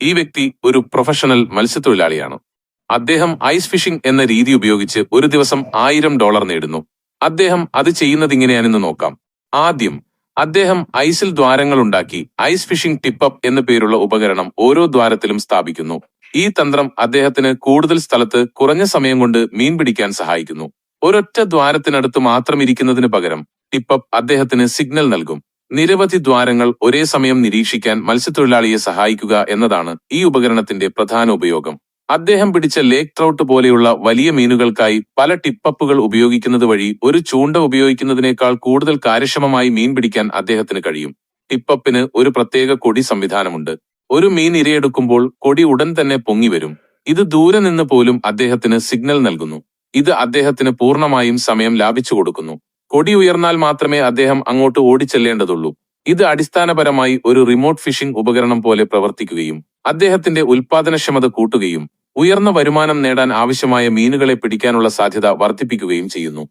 ഈ വ്യക്തി ഒരു പ്രൊഫഷണൽ മത്സ്യത്തൊഴിലാളിയാണ്. അദ്ദേഹം ഐസ് ഫിഷിംഗ് എന്ന രീതി ഉപയോഗിച്ച് ഒരു ദിവസം $1000 നേടുന്നു. അദ്ദേഹം അത് ചെയ്യുന്നതിങ്ങനെയാണെന്ന് നോക്കാം. ആദ്യം അദ്ദേഹം ഐസിൽ ദ്വാരങ്ങൾ ഉണ്ടാക്കി ഐസ് ഫിഷിംഗ് ടിപ്പപ്പ് എന്ന പേരുള്ള ഉപകരണം ഓരോ ദ്വാരത്തിലും സ്ഥാപിക്കുന്നു. ഈ തന്ത്രം അദ്ദേഹത്തിന് കൂടുതൽ സ്ഥലത്ത് കുറഞ്ഞ സമയം കൊണ്ട് മീൻ പിടിക്കാൻ സഹായിക്കുന്നു. ഒരൊറ്റ ദ്വാരത്തിനടുത്ത് മാത്രം ഇരിക്കുന്നതിന് പകരം ടിപ്പപ്പ് അദ്ദേഹത്തിന് സിഗ്നൽ നൽകും. നിരവധി ദ്വാരങ്ങൾ ഒരേ സമയം നിരീക്ഷിക്കാൻ മത്സ്യത്തൊഴിലാളിയെ സഹായിക്കുക എന്നതാണ് ഈ ഉപകരണത്തിന്റെ പ്രധാന ഉപയോഗം. അദ്ദേഹം പിടിച്ച ലേക്ക് ട്രൗട്ട് പോലെയുള്ള വലിയ മീനുകൾക്കായി പല ടിപ്പപ്പുകൾ ഉപയോഗിക്കുന്നത് വഴി ഒരു ചൂണ്ട ഉപയോഗിക്കുന്നതിനേക്കാൾ കൂടുതൽ കാര്യക്ഷമമായി മീൻ പിടിക്കാൻ അദ്ദേഹത്തിന് കഴിയും. ടിപ്പപ്പിന് ഒരു പ്രത്യേക കൊടി സംവിധാനമുണ്ട്. ഒരു മീൻ ഇരയെടുക്കുമ്പോൾ കൊടി ഉടൻ തന്നെ പൊങ്ങി വരും. ഇത് ദൂരെ നിന്ന് പോലും അദ്ദേഹത്തിന് സിഗ്നൽ നൽകുന്നു. ഇത് അദ്ദേഹത്തിന് പൂർണ്ണമായും സമയം ലാഭിച്ചു കൊടുക്കുന്നു. കൊടി ഉയർന്നാൽ മാത്രമേ അദ്ദേഹം അങ്ങോട്ട് ഓടിച്ചെല്ലേണ്ടതുള്ളൂ. ഇത് അടിസ്ഥാനപരമായി ഒരു റിമോട്ട് ഫിഷിംഗ് ഉപകരണം പോലെ പ്രവർത്തിക്കുകയും അദ്ദേഹത്തിന്റെ ഉൽപാദനക്ഷമത കൂട്ടുകയും ഉയർന്ന വരുമാനം നേടാൻ ആവശ്യമായ മീനുകളെ പിടിക്കാനുള്ള സാധ്യത വർദ്ധിപ്പിക്കുകയും ചെയ്യുന്നു.